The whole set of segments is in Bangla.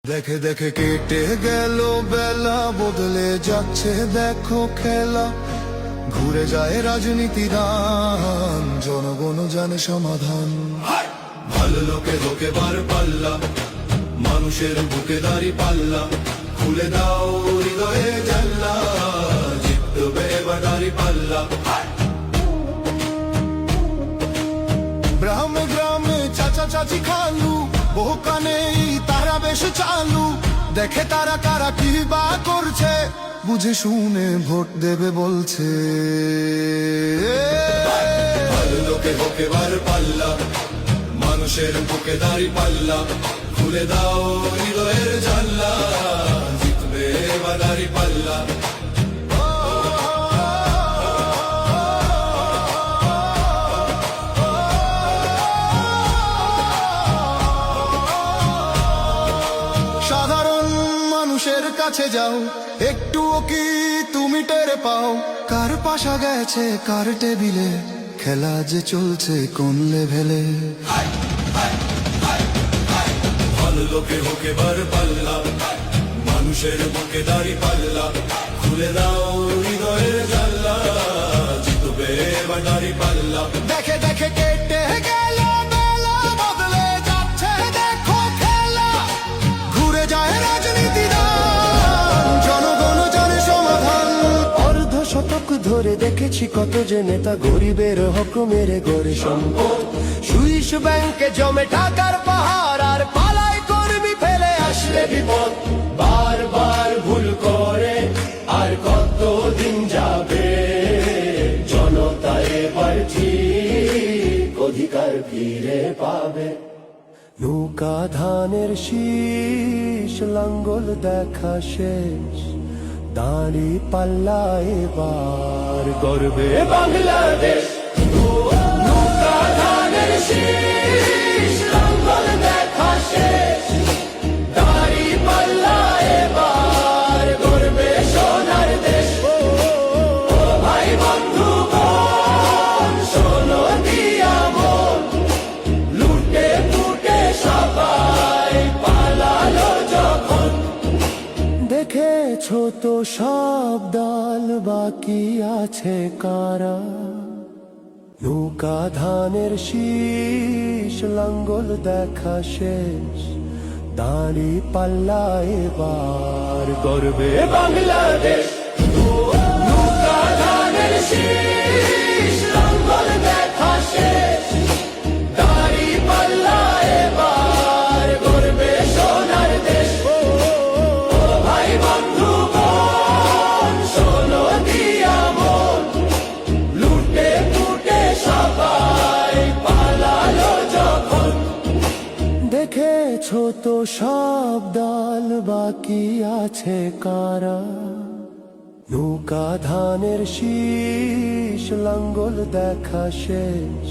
দেখে দেখে কেটে গেল বেলা, বদলে যাচ্ছে দেখো খেলা। ঘুরে যায় রাজনীতি রান, জনগণ জানে সমাধান। ভালো লোকে লোকে বার পাল্লা, মানুষের বুকে দাড়ি পাল্লা। খুলে দাও হৃদয়ে জানলা, জিতবে এবার দাড়ি পাল্লা। গ্রামে গ্রামে চাচা চাচি খালু, বহু কানে তারা বেশ চালু। দেখে তারা কারা কি বা করছে, বুঝে শুনে ভোট দেবে বলছে। ভালো লোকে হোকে বার পাল্লা, মানুষের বুকে দাড়ি পাল্লা। খুলে দাও হৃদয়ের জানলা, জিতবে এবার দাড়ি পাল্লা। সাধারণ মানুষের কাছে যাও, একটুও কি তুমি টের পাও? কার পাশা গেছে কার টেবিলে, খেলা যে চলছে কোন লেভেলে। ভালো লোকে হোকে বার পাল্লা, মানুষের বুকে দাড়ি পাল্লা। খুলে দাও হৃদয়ের জানলা, জিতবে এবার দাড়ি পাল্লা। দেখে দেখে কেটে গেল বেলা, বদলে যাচ্ছে দেখো খেলা। ঘুরে যায় রাজনীতি রান, জনগণ জানে সমাধান। অর্ধ শতক ধরে দেখেছি কত যে নেতা গরিবের হক মেরে গড়ে সম্পদ। সুইস ব্যাংকে জমে টাকার পাহাড়, আর পালায় কর্মী ফেলে আসলে বিপদ। বারবার ভুল করে আর কতদিন যাবে, জনতা এবার ঠিক অধিকার ফিরে পাবে। নৌকা ধানের শীষ, লাঙ্গল দেখা শেষ, দাঁড়ি পাল্লা এবার গর্বে বাংলাদেশ। নৌকা ধানের শীষ, লাঙ্গল দেখা শেষ, দাঁড়ি পাল্লা এবার গর্বে সোনার দেশ। ও ভাই বন্ধু বোন, শোনো দিয়া মন, লুটে পুটে সবাই পালালো যখন। দেখেছো তো সব দল, বাকি আছে কারা? নৌকা ধানের শীষ, লাঙ্গল দেখা শেষ, দাঁড়ি পাল্লা এবার গর্বে বাংলাদেশ। নৌকা ধানের শীষ, লাঙ্গল দেখা শেষ, দাঁড়ি পাল্লা এবার গর্বে সোনার দেশ। ও ভাই বন্ধু বোন, শোনো দিয়া মন, লুটে পুটে সবাই পালালো যখন। দেখেছো তো সব দল, বাকি আছে কারা? নৌকা ধানের শীষ, লাঙ্গল দেখা শেষ,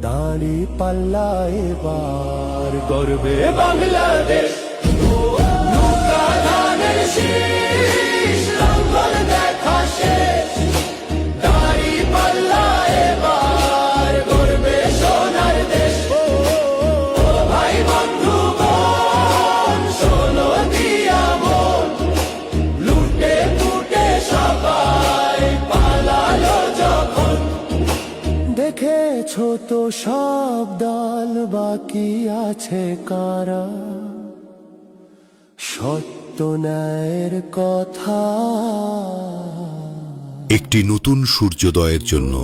দাঁড়ি পাল্লা এবার গর্বে বাংলাদেশ। নৌকা ধানের শীষ, লাঙ্গল দেখা শেষ, দাঁড়ি পাল্লা এবার গর্বে সোনার দেশ। ও ভাই বন্ধু বোন, শোনো দিয়া মন, লুটে পুটে সবাই পালালো যখন। দেখেছো তো সব দল, বাকি আছে কারা? সত্য ন্যায়ের কথা। একটি নতুন সূর্যোদয়ের জন্য,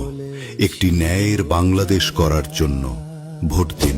একটি ন্যায়ের বাংলাদেশ করার জন্য ভোট দিন।